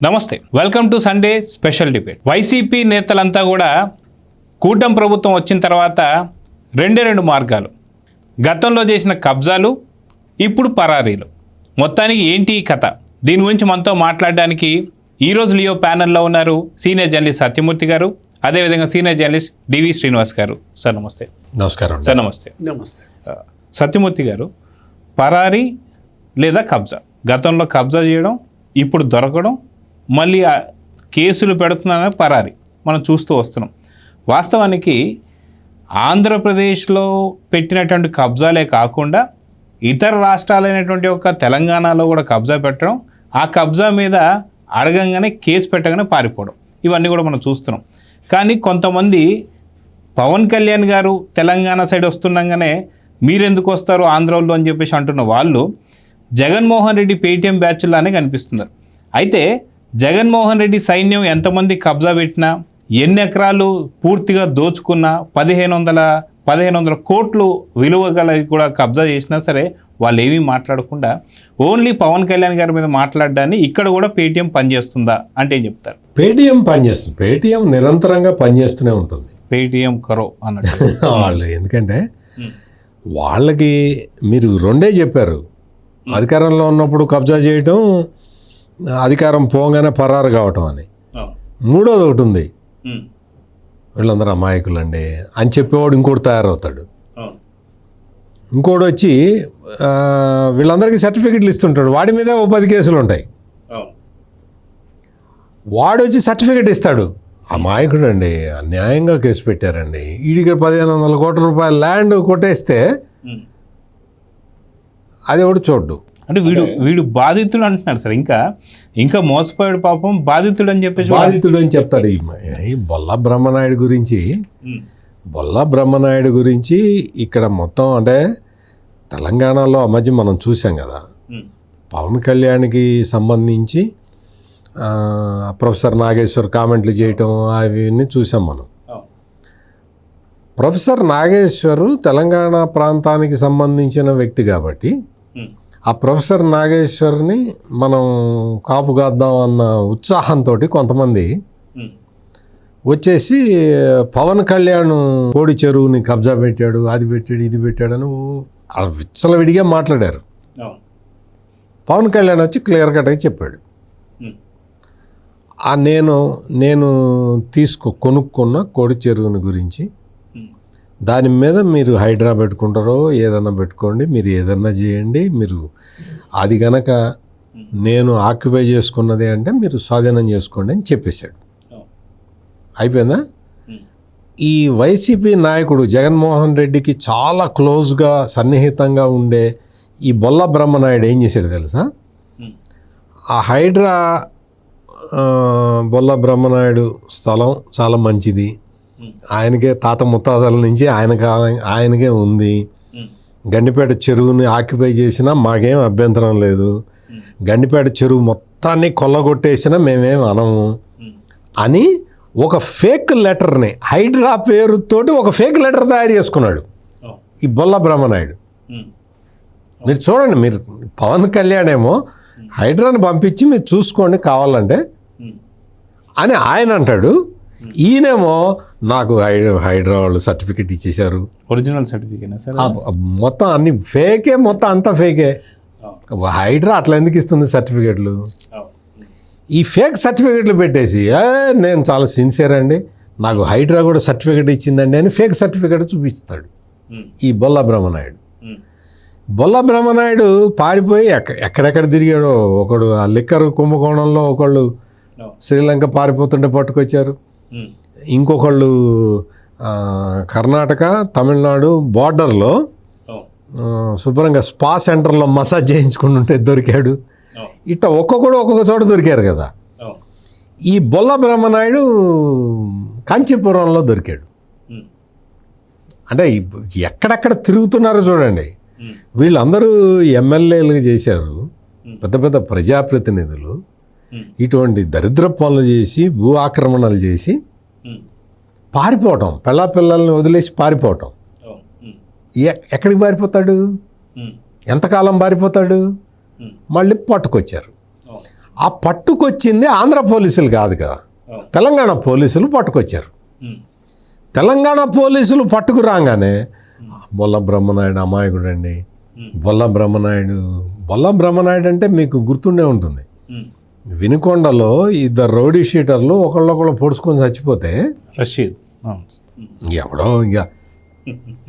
నమస్తే, welcome to Sunday special debate. YCP నేతలంతా కూడా కూటమి ప్రభుత్వం వచ్చిన తర్వాత రెండు మార్గాలు, గతంలో చేసిన కబ్జాలు, ఇప్పుడు పరారీలు. మొత్తానికి ఏంటి ఈ కథ? దీని గురించి మనతో మాట్లాడడానికి ఈరోజు లియో ప్యానెల్లో ఉన్నారు సీనియర్ జర్నలిస్ట్ సత్యమూర్తి గారు, అదేవిధంగా సీనియర్ జర్నలిస్ట్ డివి శ్రీనివాస్ గారు. సార్ నమస్తే. నమస్కారం సార్ నమస్తే. నమస్తే. సత్యమూర్తి గారు, పరారీ లేదా కబ్జా, గతంలో కబ్జా చేయడం, ఇప్పుడు దొరకడం, మళ్ళీ కేసులు పెడుతున్నారని పరారీ మనం చూస్తూ వస్తున్నాం. వాస్తవానికి ఆంధ్రప్రదేశ్లో పెట్టినటువంటి కబ్జాలే కాకుండా ఇతర రాష్ట్రాలైనటువంటి ఒక తెలంగాణలో కూడా కబ్జా పెట్టడం, ఆ కబ్జా మీద అడగంగానే కేసు పెట్టగానే పారిపోవడం, ఇవన్నీ కూడా మనం చూస్తున్నాం. కానీ కొంతమంది పవన్ కళ్యాణ్ గారు తెలంగాణ సైడ్ వస్తుండగానే మీరెందుకు వస్తారు ఆంధ్రలో అని చెప్పేసి అంటున్న వాళ్ళు జగన్మోహన్ రెడ్డి పేటీఎం బ్యాచ్లానే కనిపిస్తున్నారు. అయితే జగన్మోహన్ రెడ్డి సైన్యం ఎంతమంది కబ్జా పెట్టినా, ఎన్ని ఎకరాలు పూర్తిగా దోచుకున్నా, 1500 కోట్లు విలువ గలవి కూడా కబ్జా చేసినా సరే వాళ్ళు ఏమీ మాట్లాడకుండా ఓన్లీ పవన్ కళ్యాణ్ గారి మీద మాట్లాడడాన్ని ఇక్కడ కూడా పేటీఎం పనిచేస్తుందా అంటే ఏం చెప్తారు? పేటీఎం పనిచేస్తుంది. పేటీఎం నిరంతరంగా పనిచేస్తూనే ఉంటుంది. పేటీఎం కరో అన్నట్టు వాళ్ళు ఎందుకంటే వాళ్ళకి మీరు రెండే చెప్పారు, అధికారంలో ఉన్నప్పుడు కబ్జా చేయటం, అధికారం పోగానే పరారు కావటం అని. మూడోది ఒకటి ఉంది, వీళ్ళందరూ అమాయకులండి అని చెప్పేవాడు ఇంకోటి తయారవుతాడు. ఇంకోటి వచ్చి వీళ్ళందరికీ సర్టిఫికెట్లు ఇస్తుంటాడు, వాడి మీద 10 కేసులు ఉంటాయి. వాడు వచ్చి సర్టిఫికెట్ ఇస్తాడు, అమాయకుడు అండి, అన్యాయంగా కేసు పెట్టారండి, వీడికి 1500 కోట్ల రూపాయల ల్యాండ్ కొట్టేస్తే అది ఒకటి చూడ్డు. అంటే వీడు బాధితుడు అంటున్నాడు సార్. ఇంకా మోసపోయాడు పాపం, బాధితుడు అని చెప్పేసి బాధితుడు అని చెప్తాడు. ఈ బొల్ల బ్రహ్మనాయుడు గురించి ఇక్కడ మొత్తం అంటే తెలంగాణలో ఆ మధ్య మనం చూసాం కదా, పవన్ కళ్యాణ్కి సంబంధించి ప్రొఫెసర్ నాగేశ్వర్ కామెంట్లు చేయటం అవన్నీ చూసాం మనం. ప్రొఫెసర్ నాగేశ్వర్ తెలంగాణ ప్రాంతానికి సంబంధించిన వ్యక్తి కాబట్టి ఆ ప్రొఫెసర్ నాగేశ్వర్ని మనం కాపుగాద్దాం అన్న ఉత్సాహంతో కొంతమంది వచ్చేసి పవన్ కళ్యాణ్ కోడి చెరువుని కబ్జా పెట్టాడు, అది పెట్టాడు, ఇది పెట్టాడు అని విచ్చలవిడిగా మాట్లాడారు. పవన్ కళ్యాణ్ వచ్చి క్లియర్ కట్గా చెప్పాడు, నేను కొనుక్కున్న కోడి చెరువుని గురించి, దాని మీద మీరు హైడ్రా పెట్టుకుంటారో ఏదన్నా పెట్టుకోండి, మీరు ఏదన్నా చేయండి, మీరు అది గనక నేను ఆక్యుపై చేసుకున్నది అంటే మీరు స్వాధీనం చేసుకోండి అని చెప్పేశాడు. అయిపోయిందా? ఈ వైసీపీ నాయకుడు జగన్మోహన్ రెడ్డికి చాలా క్లోజ్గా సన్నిహితంగా ఉండే ఈ బొల్ల బ్రహ్మనాయుడు ఏం చేశాడు తెలుసా? ఆ హైడ్రా బొల్ల బ్రహ్మనాయుడు స్థలం చాలా మంచిది, ఆయనకే తాత ముత్తాతల నుంచి ఆయనకే ఉంది, గండిపేట చెరువుని ఆక్యుపై చేసినా మాకేం అభ్యంతరం లేదు, గండిపేట చెరువు మొత్తాన్ని కొల్లగొట్టేసినా మేమేం అనము అని ఒక ఫేక్ లెటర్ని, హైడ్రా పేరుతోటి ఒక ఫేక్ లెటర్ తయారు చేసుకున్నాడు ఈ బొల్ల బ్రహ్మనాయుడు. మీరు చూడండి, మీరు పవన్ కళ్యాణ్ ఏమో హైడ్రాని పంపించి మీరు చూసుకోండి కావాలంటే అని ఆయన అంటాడు, ఈయనేమో నాకు హైడ్రా వాళ్ళు సర్టిఫికెట్ ఇచ్చేశారు, ఒరిజినల్ సర్టిఫికేట్ మొత్తం అన్ని ఫేకే, మొత్తం అంతా ఫేకే. హైడ్రా అట్లా ఎందుకు ఇస్తుంది సర్టిఫికెట్లు? ఈ ఫేక్ సర్టిఫికెట్లు పెట్టేసి నేను చాలా సిన్సియర్ అండి, నాకు హైడ్రా కూడా సర్టిఫికెట్ ఇచ్చిందండి అని ఫేక్ సర్టిఫికెట్ చూపిస్తాడు ఈ బొల్ల బ్రహ్మనాయుడు. పారిపోయి ఎక్కడెక్కడ తిరిగాడో, ఒకడు ఆ లిక్కర్ కుంభకోణంలో ఒకళ్ళు శ్రీలంక పారిపోతుంటే పట్టుకొచ్చారు, ఇంకొకళ్ళు కర్ణాటక తమిళనాడు బార్డర్లో శుభ్రంగా స్పా సెంటర్లో మసాజ్ చేయించుకుంటుంటే దొరికాడు. ఇట్లా ఒక్కొక్క చోట దొరికారు కదా. ఈ బొల్ల బ్రహ్మనాయుడు కాంచీపురంలో దొరికాడు. అంటే ఎక్కడెక్కడ తిరుగుతున్నారో చూడండి. వీళ్ళందరూ ఎమ్మెల్యేలు చేశారు, పెద్ద పెద్ద ప్రజాప్రతినిధులు, ఇటువంటి దరిద్ర పనులు చేసి భూ ఆక్రమణలు చేసి పారిపోవటం, పిల్లల్ని వదిలేసి పారిపోవటం. ఎక్కడికి పారిపోతాడు? ఎంతకాలం పారిపోతాడు? మళ్ళీ పట్టుకొచ్చారు. ఆ పట్టుకొచ్చింది ఆంధ్ర పోలీసులు కాదు కదా, తెలంగాణ పోలీసులు పట్టుకొచ్చారు. తెలంగాణ పోలీసులు పట్టుకురాగానే బొల్ల బ్రహ్మనాయుడు అమాయకుడు అండి. బొల్ల బ్రహ్మనాయుడు అంటే మీకు గుర్తుండే ఉంటుంది, వినుకొండలో 2 రౌడీ షీటర్లు ఒకళ్ళొకళ్ళు పొడుచుకొని చచ్చిపోతే రషీద్ ఎవడో ఇక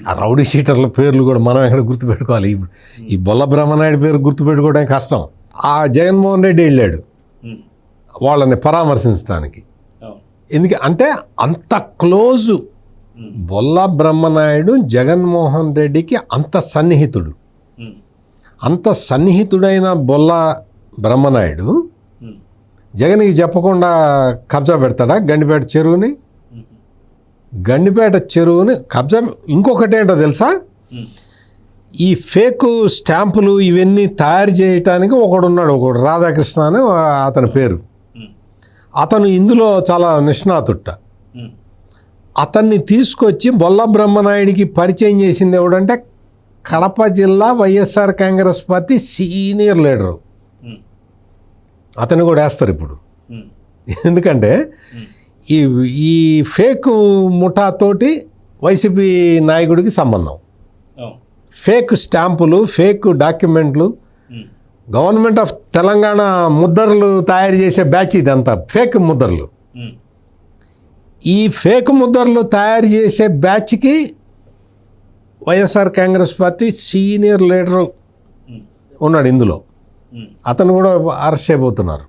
ఆ రౌడీ షీటర్ల పేర్లు కూడా మనం ఎక్కడ గుర్తుపెట్టుకోవాలి. ఈ బొల్ల బ్రహ్మనాయుడు పేరు గుర్తుపెట్టుకోవడం కష్టం. ఆ జగన్మోహన్ రెడ్డి వెళ్ళాడు వాళ్ళని పరామర్శించడానికి. అంటే అంత క్లోజు బొల్ల బ్రహ్మనాయుడు జగన్మోహన్ రెడ్డికి అంత సన్నిహితుడైన బొల్ల బ్రహ్మనాయుడు జగన్కి చెప్పకుండా కబ్జా పెడతాడా గండిపేట చెరువుని కబ్జా. ఇంకొకటి ఏంటో తెలుసా, ఈ ఫేక్ స్టాంపులు ఇవన్నీ తయారు చేయటానికి ఒకడు రాధాకృష్ణ అని అతని పేరు. అతను ఇందులో చాలా నిష్ణాతుట్ట. అతన్ని తీసుకొచ్చి బొల్ల బ్రహ్మనాయుడికి పరిచయం చేసింది ఎవడంటే కడప జిల్లా YSR Congress party senior leader. అతను కూడా వేస్తారు ఇప్పుడు, ఎందుకంటే ఈ ఫేక్ ముఠాతోటి వైసీపీ నాయకుడికి సంబంధం. ఫేక్ స్టాంపులు, ఫేక్ డాక్యుమెంట్లు, గవర్నమెంట్ ఆఫ్ తెలంగాణ ముద్రలు తయారు చేసే బ్యాచ్ ఇదంతా ఫేక్ ముద్రలు. ఈ ఫేక్ ముద్రలు తయారు చేసే బ్యాచ్కి YSR Congress party senior leader ఉన్నాడు ఇందులో. అతను కూడా అరెస్ట్ అయిపోతున్నారు.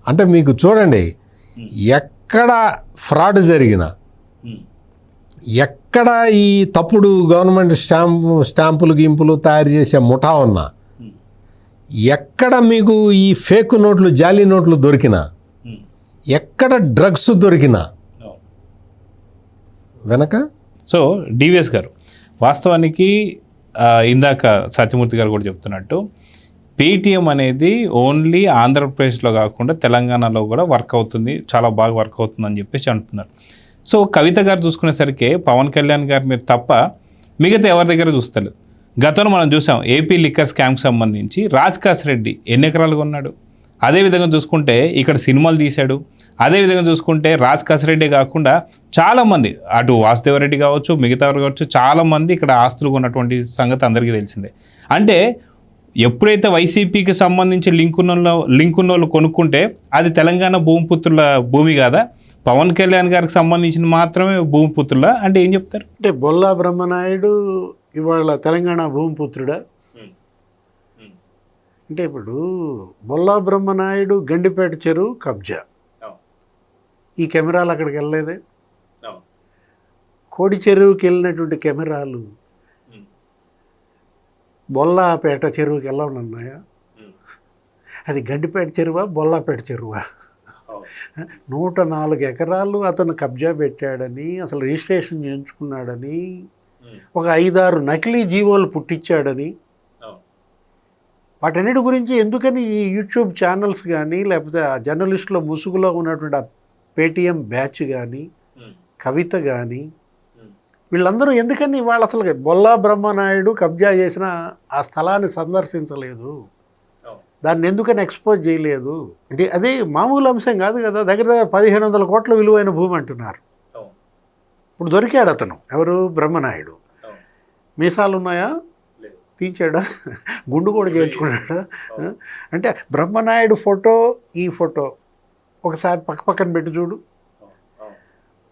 అంటే మీకు చూడండి, ఎక్కడ ఫ్రాడ్ జరిగినా, ఎక్కడ ఈ తప్పుడు గవర్నమెంట్ స్టాంపులు గింపులు తయారు చేసే ముఠా ఉన్నా, ఎక్కడ మీకు ఈ ఫేక్ నోట్లు జాలీ నోట్లు దొరికినా, ఎక్కడ డ్రగ్స్ దొరికినా వెనక. సో డివిఎస్ గారు, వాస్తవానికి ఇందాక సత్యమూర్తి గారు కూడా చెప్తున్నట్టు పేటీఎం అనేది ఓన్లీ ఆంధ్రప్రదేశ్లో కాకుండా తెలంగాణలో కూడా వర్క్ అవుతుంది, చాలా బాగా వర్క్ అవుతుంది అని చెప్పేసి అంటున్నారు. సో కవిత గారు చూసుకునేసరికి పవన్ కళ్యాణ్ గారి మీద తప్ప మిగతా ఎవరి దగ్గర చూస్తారు. గతంలో మనం చూసాం ఏపీ లిక్కర్ స్కామ్కి సంబంధించి రాజ్కాస్ రెడ్డి ఎన్ని ఎకరాలు కొన్నాడు. అదేవిధంగా చూసుకుంటే ఇక్కడ సినిమాలు తీశాడు. అదేవిధంగా చూసుకుంటే రాజ్కాస్ రెడ్డి కాకుండా చాలామంది, అటు వాసుదేవరెడ్డి కావచ్చు, మిగతా కావచ్చు, చాలామంది ఇక్కడ ఆస్తులు కొన్నటువంటి సంగతి అందరికీ తెలిసిందే. అంటే ఎప్పుడైతే వైసీపీకి సంబంధించి లింక్ ఉన్న వాళ్ళు కొనుక్కుంటే అది తెలంగాణ భూమిపుత్రుల భూమి కాదా, పవన్ కళ్యాణ్ గారికి సంబంధించిన మాత్రమే భూమిపుత్రుల అంటే ఏం చెప్తారు? అంటే బొల్ల బ్రహ్మనాయుడు ఇవాళ తెలంగాణ భూమిపుత్రుడా? అంటే ఇప్పుడు బొల్ల బ్రహ్మనాయుడు గండిపేట చెరువు కబ్జా, ఈ కెమెరాలు అక్కడికి వెళ్ళలేదే. కోడి చెరువుకి వెళ్ళినటువంటి కెమెరాలు బొల్లాపేట చెరువుకి వెళ్ళవనున్నాయా? అది గండిపేట చెరువా బొల్లాపేట చెరువా? 104 ఎకరాలు అతను కబ్జా పెట్టాడని, అసలు రిజిస్ట్రేషన్ చేయించుకున్నాడని, ఒక 5-6 నకిలీ జీవోలు పుట్టించాడని, వాటన్నిటి గురించి ఎందుకని ఈ యూట్యూబ్ ఛానల్స్ కానీ, లేకపోతే ఆ జర్నలిస్టుల ముసుగులో ఉన్నటువంటి ఆ పేటీఎం బ్యాచ్ కానీ, కవిత కానీ, వీళ్ళందరూ ఎందుకని వాళ్ళు అసలు బొల్లా బ్రహ్మనాయుడు కబ్జా చేసిన ఆ స్థలాన్ని సందర్శించలేదు, దాన్ని ఎందుకని ఎక్స్పోజ్ చేయలేదు? అంటే అది మామూలు అంశం కాదు కదా. దగ్గర 1500 కోట్ల విలువైన భూమి అంటున్నారు. ఇప్పుడు దొరికాడు అతను, ఎవరు? బ్రహ్మనాయుడు. మీసాలు ఉన్నాయా? తీర్చాడా? గుండు కూడా చేర్చుకున్నాడా? అంటే బ్రహ్మనాయుడు ఫోటో, ఈ ఫోటో ఒకసారి పక్కన పెట్టి చూడు.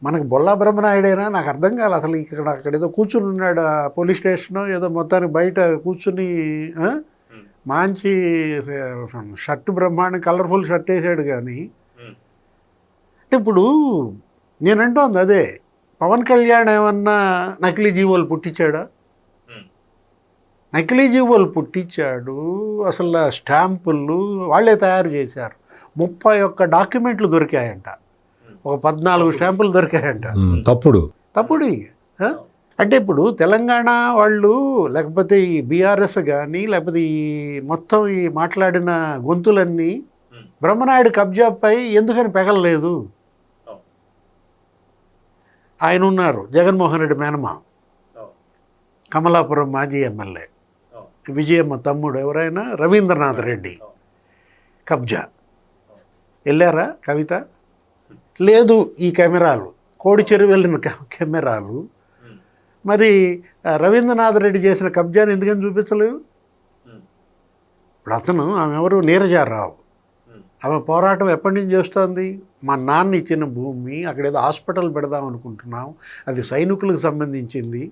మనకు బొల్లా బ్రహ్మనాయుడేనా? నాకు అర్థం కాదు అసలు. అక్కడ ఏదో కూర్చుని ఉన్నాడు పోలీస్ స్టేషన్, ఏదో మొత్తానికి బయట కూర్చుని మంచి షర్టు, బ్రహ్మాండం కలర్ఫుల్ షర్ట్ వేసాడు. కానీ అంటే ఇప్పుడు నేనంటోంది అదే, పవన్ కళ్యాణ్ ఏమన్నా నకిలీ జీవోలు పుట్టించాడా? నకిలీ జీవోలు పుట్టించాడు. అసలు స్టాంపులు వాళ్ళే తయారు చేశారు. 31 డాక్యుమెంట్లు దొరికాయంట, ఒక 14 స్టాంపులు దొరికాయంట. తప్పుడు. అంటే ఇప్పుడు తెలంగాణ వాళ్ళు, లేకపోతే ఈ బీఆర్ఎస్ కానీ, లేకపోతే ఈ మొత్తం ఈ మాట్లాడిన గొంతులన్నీ బ్రహ్మనాయుడు కబ్జాపై ఎందుకని పెగలలేదు? ఆయన ఉన్నారు, జగన్మోహన్ రెడ్డి మేనమా, కమలాపురం మాజీ ఎమ్మెల్యే, విజయమ్మ తమ్ముడు ఎవరైనా రవీంద్రనాథ్ రెడ్డి, కబ్జా. వెళ్ళారా కవిత? లేదు. ఈ కెమెరాలు కోడి చెరువు వెళ్ళిన కెమెరాలు మరి రవీంద్రనాథ్ రెడ్డి చేసిన కబ్జాని ఎందుకని చూపించలేదు? ఇప్పుడు అతను ఆమె ఎవరు? నీరజారావు. ఆమె పోరాటం ఎప్పటి నుంచి చేస్తోంది? మా నాన్న ఇచ్చిన భూమి, అక్కడ ఏదో హాస్పిటల్ పెడదాం అనుకుంటున్నాం, అది సైనికులకు సంబంధించింది.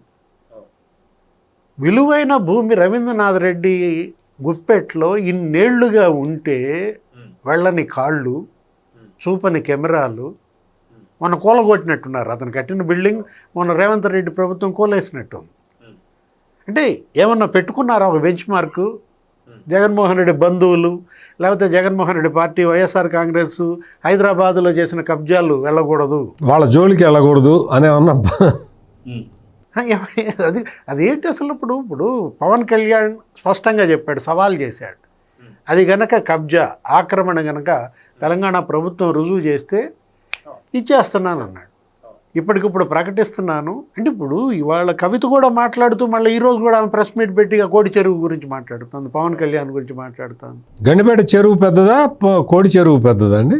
విలువైన భూమి రవీంద్రనాథ్ రెడ్డి గుప్పెట్లో ఇన్నేళ్లుగా ఉంటే వెళ్ళని కాళ్ళు, చూపని కెమెరాలు మొన్న కూలగొట్టినట్టున్నారు. అతను కట్టిన బిల్డింగ్ మొన్న రేవంత్ రెడ్డి ప్రభుత్వం కూలేసినట్టు. అంటే ఏమన్నా పెట్టుకున్నారా ఒక బెంచ్ మార్కు? జగన్మోహన్ రెడ్డి బంధువులు లేకపోతే జగన్మోహన్ రెడ్డి పార్టీ, వైఎస్ఆర్ కాంగ్రెస్ హైదరాబాదులో చేసిన కబ్జాలు వెళ్ళకూడదు, వాళ్ళ జోలికి వెళ్ళకూడదు అనే అన్న. అదేంటి అసలు? ఇప్పుడు పవన్ కళ్యాణ్ స్పష్టంగా చెప్పాడు, సవాల్ చేశాడు. అది గనక కబ్జా, ఆక్రమణ గనక తెలంగాణ ప్రభుత్వం రుజువు చేస్తే ఇచ్చేస్తున్నాను అన్నాడు. ఇప్పటికిప్పుడు ప్రకటిస్తున్నాను అంటే, ఇప్పుడు ఇవాళ కవిత కూడా మాట్లాడుతూ మళ్ళీ ఈరోజు కూడా ఆమె ప్రెస్ మీట్ పెట్టి కోడి చెరువు గురించి మాట్లాడుతుంది, పవన్ కళ్యాణ్ గురించి మాట్లాడుతాను. గండిపేట చెరువు పెద్దదా, కోడి చెరువు పెద్దదా అండి?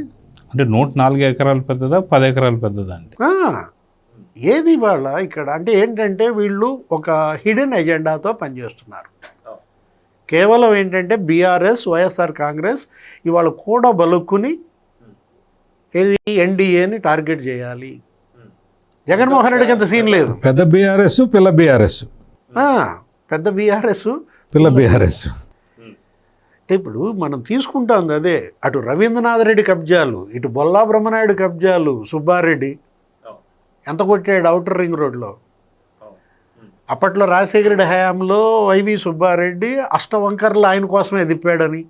అంటే 104 ఎకరాలు పెద్దదా, 10 ఎకరాలు పెద్దదా అంటే ఏది ఇవాళ ఇక్కడ అంటే ఏంటంటే వీళ్ళు ఒక హిడెన్ ఎజెండాతో పనిచేస్తున్నారు. కేవలం ఏంటంటే బీఆర్ఎస్, వైఎస్ఆర్ కాంగ్రెస్ ఇవాళ కూడా బలుక్కుని ఏది ఎన్డీఏని టార్గెట్ చేయాలి. జగన్మోహన్ రెడ్డికి అంత సీన్ లేదు. పెద్ద బీఆర్ఎస్, పిల్ల బీఆర్ఎస్. పెద్ద బీఆర్ఎస్, పిల్ల బీఆర్ఎస్. అంటే ఇప్పుడు మనం తీసుకుంటాం అదే. అటు రవీంద్రనాథ్ రెడ్డి కబ్జాలు, ఇటు బొల్లా బ్రహ్మనాయుడు కబ్జాలు, సుబ్బారెడ్డి ఎంత కొట్టాడు ఔటర్ రింగ్ రోడ్లో. అప్పట్లో రాజశేఖర రెడ్డి హయాంలో వైవి సుబ్బారెడ్డి అష్టవంకర్లు ఆయన కోసమే తిప్పాడని.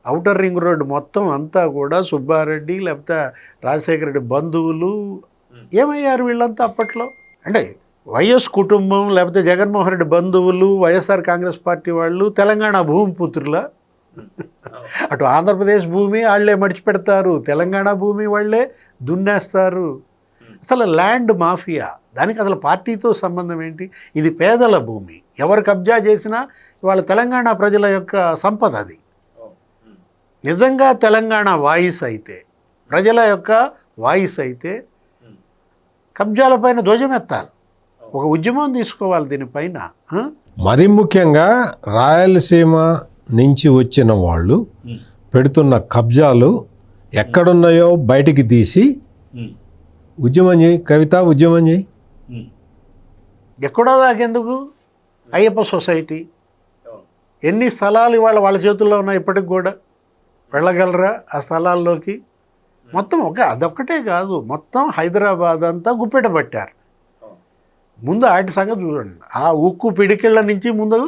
ఔటర్ రింగ్ రోడ్డు మొత్తం అంతా కూడా సుబ్బారెడ్డి లేకపోతే రాజశేఖర రెడ్డి బంధువులు. ఏమయ్యారు వీళ్ళంతా అప్పట్లో? అంటే వైఎస్ కుటుంబం లేకపోతే జగన్మోహన్ రెడ్డి బంధువులు, వైఎస్ఆర్ కాంగ్రెస్ పార్టీ వాళ్ళు తెలంగాణ భూమిపుత్రుల. అటు ఆంధ్రప్రదేశ్ భూమి వాళ్ళే మడిచిపెడతారు, తెలంగాణ భూమి వాళ్ళే దున్నేస్తారు. అసలు ల్యాండ్ మాఫియా, దానికి అసలు పార్టీతో సంబంధం ఏంటి? ఇది పేదల భూమి, ఎవరు కబ్జా చేసినా ఇవాళ తెలంగాణ ప్రజల యొక్క సంపద. అది నిజంగా తెలంగాణ వాయిస్ అయితే, ప్రజల యొక్క వాయిస్ అయితే కబ్జాలపైన ధ్వజమెత్తాలి, ఒక ఉద్యమం తీసుకోవాలి దీనిపైన. మరీ ముఖ్యంగా రాయలసీమ నుంచి వచ్చిన వాళ్ళు పెడుతున్న కబ్జాలు ఎక్కడున్నాయో బయటికి తీసి ఉద్యమం చేయి కవిత, ఉద్యమం చేయి. ఎక్కడో దాకెందుకు? అయ్యప్ప సొసైటీ ఎన్ని స్థలాలు ఇవాళ వాళ్ళ చేతుల్లో ఉన్నాయి, ఇప్పటికి కూడా వెళ్ళగలరా ఆ స్థలాల్లోకి? మొత్తం అదొక్కటే కాదు, మొత్తం హైదరాబాద్ అంతా గుప్పెట పట్టారు. ముందు వాటి సంగతి చూడండి. ఆ ఉక్కు పిడికిళ్ళ నుంచి ముందు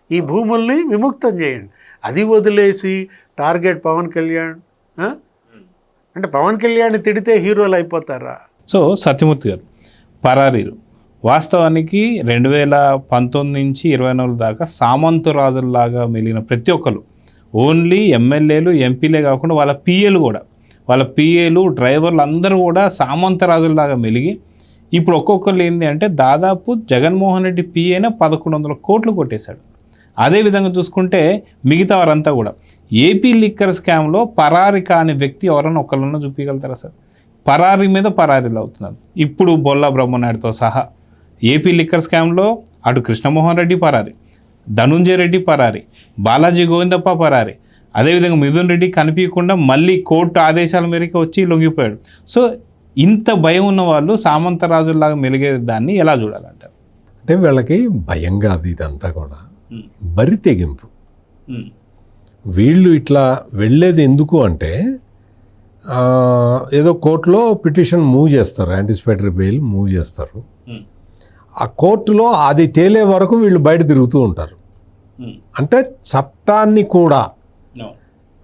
ఈ భూముల్ని విముక్తం చేయండి. అది వదిలేసి టార్గెట్ పవన్ కళ్యాణ్ అంటే పవన్ కళ్యాణ్ తిడితే హీరోలు అయిపోతారా? సో సత్యమూర్తి గారు, పరారీలు వాస్తవానికి 2019 నుంచి 24 దాకా సామంతరాజుల్లాగా మెలిగిన ప్రతి ఒక్కరు, ఓన్లీ ఎమ్మెల్యేలు, ఎంపీలే కాకుండా వాళ్ళ పిఏలు కూడా, వాళ్ళ పిఏలు, డ్రైవర్లు అందరూ కూడా సామంతరాజుల్లాగా మెలిగి ఇప్పుడు ఒక్కొక్కరు ఏంటి అంటే దాదాపు జగన్మోహన్ రెడ్డి పిఏనే 1100 కోట్లు కొట్టేశాడు. అదేవిధంగా చూసుకుంటే మిగతా వారంతా కూడా ఏపీ లిక్కర్ స్కామ్లో పరారి కాని వ్యక్తి ఎవరైనా ఒకళ్ళన్నా చూపించగలుగుతారా సార్? పరారీ మీద పరారీలు అవుతున్నారు. ఇప్పుడు బొల్లా బ్రహ్మనాయుడుతో సహా ఏపీ లిక్కర్ స్కామ్లో అటు కృష్ణమోహన్ రెడ్డి పరారి, ధనుంజయ రెడ్డి పరారి, బాలాజీ గోవిందప్ప పరారి, అదేవిధంగా మిథున్ రెడ్డి కనిపించకుండా మళ్ళీ కోర్టు ఆదేశాల మేరకు వచ్చి లొంగిపోయాడు. సో ఇంత భయం ఉన్న వాళ్ళు సామంతరాజుల్లాగా మెలిగే దాన్ని ఎలా చూడాలంటారు? అంటే వీళ్ళకి భయం కాదు, ఇదంతా కూడా బరి తెగింపు. వీళ్ళు ఇట్లా వెళ్ళేది ఎందుకు అంటే ఏదో కోర్టులో పిటిషన్ మూవ్ చేస్తారు, యాంటిసిపేటరీ బెయిల్ మూవ్ చేస్తారు. ఆ కోర్టులో అది తేలే వరకు వీళ్ళు బయట తిరుగుతూ ఉంటారు. అంటే చట్టాన్ని కూడా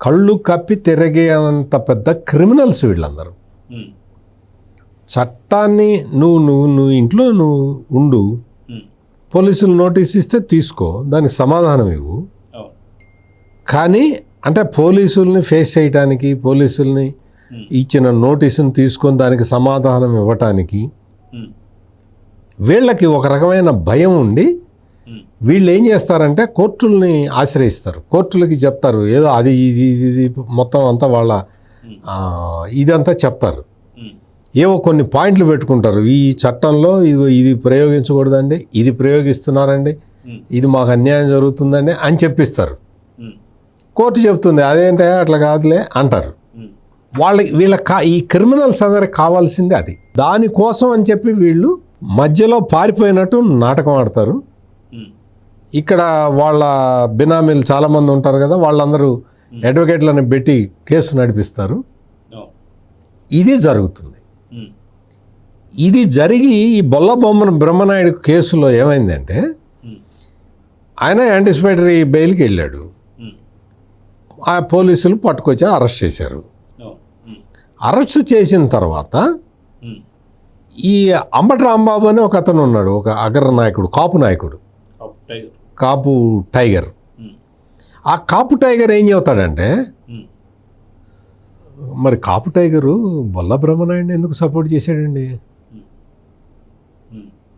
కళ్ళు కప్పి తిరిగేంత పెద్ద క్రిమినల్స్ వీళ్ళందరూ. చట్టాన్ని నువ్వు ఇంట్లో నువ్వు ఉండు, పోలీసులు నోటీస్ ఇస్తే తీసుకో, దానికి సమాధానం ఇవ్వు. కానీ అంటే పోలీసుల్ని ఫేస్ చేయటానికి, పోలీసుల్ని ఇచ్చిన నోటీసుని తీసుకొని దానికి సమాధానం ఇవ్వటానికి వీళ్ళకి ఒక రకమైన భయం ఉండి వీళ్ళు ఏం చేస్తారంటే కోర్టుల్ని ఆశ్రయిస్తారు, కోర్టులకి చెప్తారు ఏదో అది ఇది మొత్తం అంతా వాళ్ళ ఇదంతా చెప్తారు. ఏవో కొన్ని పాయింట్లు పెట్టుకుంటారు, ఈ చట్టంలో ఇది ప్రయోగించకూడదండి, ఇది ప్రయోగిస్తున్నారండి, ఇది మాకు అన్యాయం జరుగుతుందండి అని చెప్పిస్తారు. కోర్టు చెప్తుంది అదేంటే అట్లా కాదులే అంటారు. వీళ్ళ ఈ క్రిమినల్స్ అందరికి కావాల్సిందే అది. దానికోసం అని చెప్పి వీళ్ళు మధ్యలో పారిపోయినట్టు నాటకం ఆడతారు. ఇక్కడ వాళ్ళ బినామీలు చాలామంది ఉంటారు కదా, వాళ్ళందరూ అడ్వకేట్లను పెట్టి కేసు నడిపిస్తారు. ఇది జరుగుతుంది. ఇది జరిగి ఈ బ్రహ్మనాయుడు కేసులో ఏమైందంటే ఆయన యాంటిసిపేటరీ బెయిల్కి వెళ్ళాడు. ఆ పోలీసులు పట్టుకొచ్చి అరెస్ట్ చేశారు. అరెస్ట్ చేసిన తర్వాత ఈ అంబటి రాంబాబు అని ఒక అతను ఉన్నాడు, ఒక అగ్ర నాయకుడు, కాపు నాయకుడు, కాపు టైగర్. ఆ కాపు టైగర్ ఏం చెబుతాడంటే, మరి కాపు టైగరు బొల్ల బ్రహ్మనాయుడిని ఎందుకు సపోర్ట్ చేశాడండి?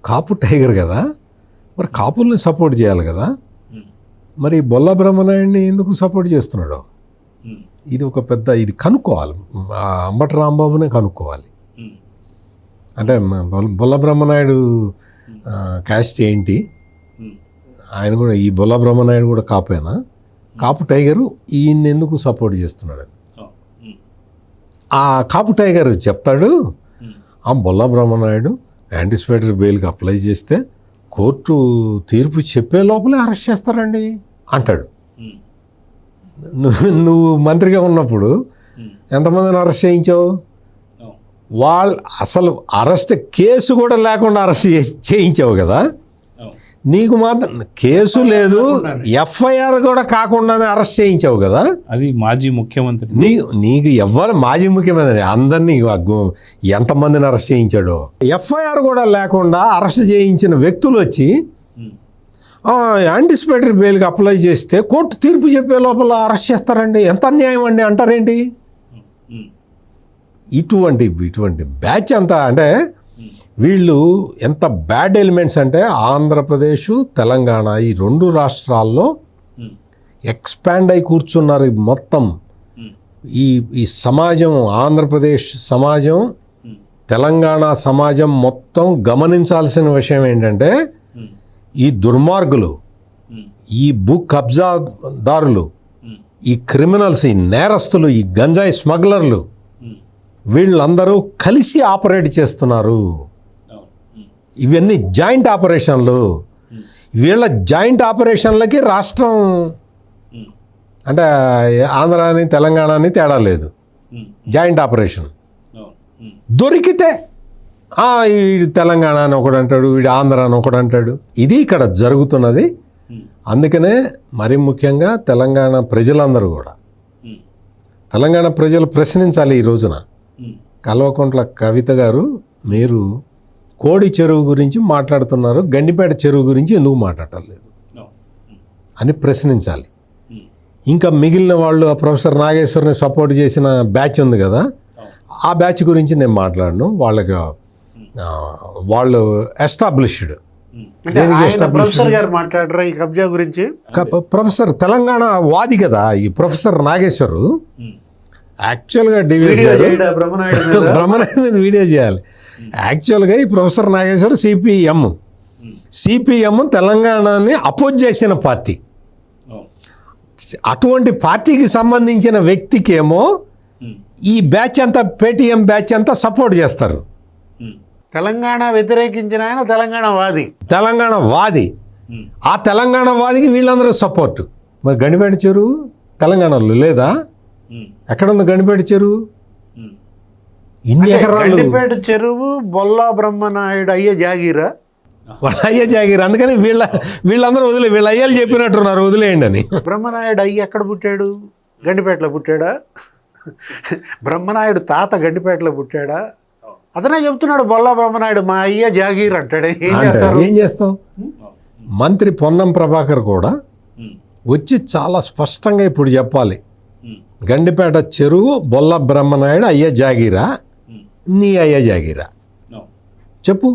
కాపు టైగర్ కదా, మరి కాపుల్ని సపోర్ట్ చేయాలి కదా, మరి బొల్ల బ్రహ్మనాయుడిని ఎందుకు సపోర్ట్ చేస్తున్నాడు? ఇది ఒక పెద్ద ఇది కనుక్కోవాలి, అంబటి రాంబాబునే కనుక్కోవాలి. అంటే బొల్ల బ్రహ్మనాయుడు క్యాస్ట్ ఏంటి, ఆయన కూడా ఈ బొల్ల బ్రహ్మనాయుడు కూడా కాపేనా, కాపు టైగరు ఈయన ఎందుకు సపోర్ట్ చేస్తున్నాడని ఆ కాపు టైగర్ చెప్తాడు. ఆ బొల్ల బ్రహ్మనాయుడు యాంటిసిపేటరీ బెయిల్కి అప్లై చేస్తే కోర్టు తీర్పు చెప్పే లోపలే అరెస్ట్ చేస్తారండి అంటాడు. నువ్వు మంత్రిగా ఉన్నప్పుడు ఎంతమందిని అరెస్ట్ చేయించావు? వాళ్ళు అసలు అరెస్ట్ కేసు కూడా లేకుండా అరెస్ట్ చేయించావు కదా. నీకు మాత్రం కేసు లేదు, ఎఫ్ఐఆర్ కూడా కాకుండానే అరెస్ట్ చేయించావు కదా. అది మాజీ ముఖ్యమంత్రి. నీకు ఎవరు మాజీ ముఖ్యమంత్రి అందరినీ ఎంతమందిని అరెస్ట్ చేయించాడో. ఎఫ్ఐఆర్ కూడా లేకుండా అరెస్ట్ చేయించిన వ్యక్తులు వచ్చి యాంటిసిపేటరీ బెయిల్కి అప్లై చేస్తే కోర్టు తీర్పు చెప్పే లోపల అరెస్ట్ చేస్తారండి, ఎంత అన్యాయం అండి అంటారేంటి? ఇటువంటి బ్యాచ్ అంతా అంటే వీళ్ళు ఎంత బ్యాడ్ ఎలిమెంట్స్ అంటే ఆంధ్రప్రదేశ్ తెలంగాణ ఈ రెండు రాష్ట్రాల్లో ఎక్స్పాండ్ అయి కూర్చున్నారు. మొత్తం ఈ సమాజం, ఆంధ్రప్రదేశ్ సమాజం, తెలంగాణ సమాజం మొత్తం గమనించాల్సిన విషయం ఏంటంటే ఈ దుర్మార్గులు, ఈ భూ కబ్జాదారులు, ఈ క్రిమినల్స్, ఈ నేరస్తులు, ఈ గంజాయి స్మగ్లర్లు వీళ్ళందరూ కలిసి ఆపరేట్ చేస్తున్నారు. ఇవన్నీ జాయింట్ ఆపరేషన్లు. వీళ్ళ జాయింట్ ఆపరేషన్లకి రాష్ట్రం అంటే ఆంధ్రాని తెలంగాణని తేడా లేదు. జాయింట్ ఆపరేషన్ దొరికితే వీడు తెలంగాణ అని ఒకడు అంటాడు, వీడు ఆంధ్ర అని ఒకడు అంటాడు. ఇది ఇక్కడ జరుగుతున్నది. అందుకనే మరి ముఖ్యంగా తెలంగాణ ప్రజలందరూ కూడా, తెలంగాణ ప్రజలు ప్రశ్నించాలి ఈ రోజున. కల్వకుంట్ల కవిత గారు, మీరు కోడి చెరువు గురించి మాట్లాడుతున్నారు, గండిపేట చెరువు గురించి ఎందుకు మాట్లాడలేదు అని ప్రశ్నించాలి. ఇంకా మిగిలిన వాళ్ళు ప్రొఫెసర్ నాగేశ్వర్ని సపోర్ట్ చేసిన బ్యాచ్ ఉంది కదా, ఆ బ్యాచ్ గురించి నేను మాట్లాడను. వాళ్ళు ఎస్టాబ్లిష్డ్. ప్రొఫెసర్ గారు మాట్లాడరా ఈ కబ్జా గురించి? ప్రొఫెసర్ తెలంగాణ వాది కదా ఈ ప్రొఫెసర్ నాగేశ్వర్. యాక్చువల్గా బ్రహ్మనాయుడు మీద వీడియో చేయాలి. యాక్చువల్గా ఈ ప్రొఫెసర్ నాగేశ్వర్ సిపిఎం తెలంగాణని అపోజ్ చేసిన పార్టీ. అటువంటి పార్టీకి సంబంధించిన వ్యక్తికేమో ఈ బ్యాచ్ అంతా, పేటీఎం బ్యాచ్ అంతా సపోర్ట్ చేస్తారు. తెలంగాణ వ్యతిరేకించిన ఆయన తెలంగాణ వాది. ఆ తెలంగాణ వాదికి వీళ్ళందరూ సపోర్టు. మరి గండిపేట చెరువు తెలంగాణలో లేదా? ఎక్కడుంది గండిపేట చెరువు? ఇన్ని ఎకరాలు. గండిపేట చెరువు బొల్లా బ్రహ్మనాయుడు అయ్యే జాగీరా, వాళ్ళ అయ్యే జాగీరా. అందుకని వీళ్ళందరూ వీళ్ళ అయ్యాలు చెప్పినట్టున్నారు వదిలేయండి అని. బ్రహ్మనాయుడు అయ్యి ఎక్కడ పుట్టాడు? గండిపేటలో పుట్టాడా? బ్రహ్మనాయుడు తాత గండిపేటలో పుట్టాడా? అతనే చెప్తున్నాడు బొల్లా బ్రహ్మనాయుడు మా అయ్య జాగీర్ అంటాడు. ఏం చేస్తాం? మంత్రి పొన్నం ప్రభాకర్ కూడా వచ్చి చాలా స్పష్టంగా ఇప్పుడు చెప్పాలి, గండిపేట చెరువు బొల్ల బ్రహ్మనాయుడు అయ్య జాగీరా, నీ అయ్య జాగీరా చెప్పు.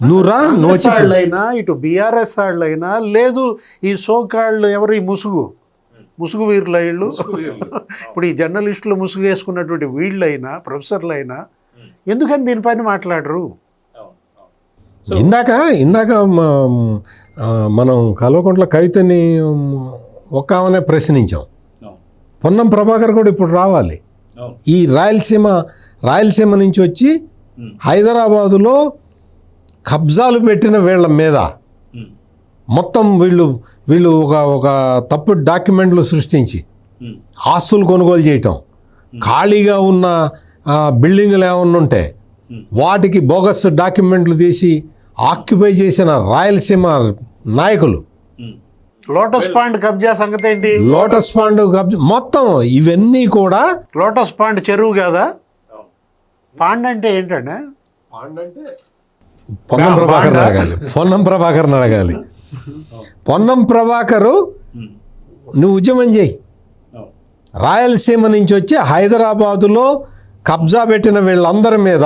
నువ్వు రా, నువ్వు వచ్చి వాళ్ళైనా ఇటు బీఆర్ఎస్ వాళ్ళైనా లేదు ఈ సోకాళ్ళు ఎవరు ఈ ముసుగు వీరుల వీళ్ళు ఇప్పుడు ఈ జర్నలిస్టులు ముసుగు వేసుకున్నటువంటి వీళ్ళైనా ప్రొఫెసర్లు అయినా ఎందుకని దీనిపైన మాట్లాడరు? ఇందాక మనం కల్వకుంట్ల కవితని ఒక ఆమెనే ప్రశ్నించాం. పొన్నం ప్రభాకర్ కూడా ఇప్పుడు రావాలి. ఈ రాయలసీమ నుంచి వచ్చి హైదరాబాదులో కబ్జాలు పెట్టిన వీళ్ళ మీద మొత్తం వీళ్ళు ఒక తప్పుడు డాక్యుమెంట్లు సృష్టించి ఆస్తులు కొనుగోలు చేయటం, ఖాళీగా ఉన్న బిల్డింగులు ఏమన్నా ఉంటే వాటికి బోగస్ డాక్యుమెంట్లు తీసి ఆక్యుపై చేసిన రాయలసీమ నాయకులు, లోటస్ పాండ్ కబ్జా సంగతి ఏంటి? లోటస్ పాండ్ కబ్జా మొత్తం ఇవన్నీ కూడా. లోటస్ పాండ్ చెరువు కాదా? పాండ్ అంటే ఏంటంటే పొన్నం ప్రభాకర్ని అడగాలి. పొన్నం ప్రభాకరు నువ్వు ఉద్యమం చేయి. రాయలసీమ నుంచి వచ్చి హైదరాబాదులో కబ్జా పెట్టిన వీళ్ళందరి మీద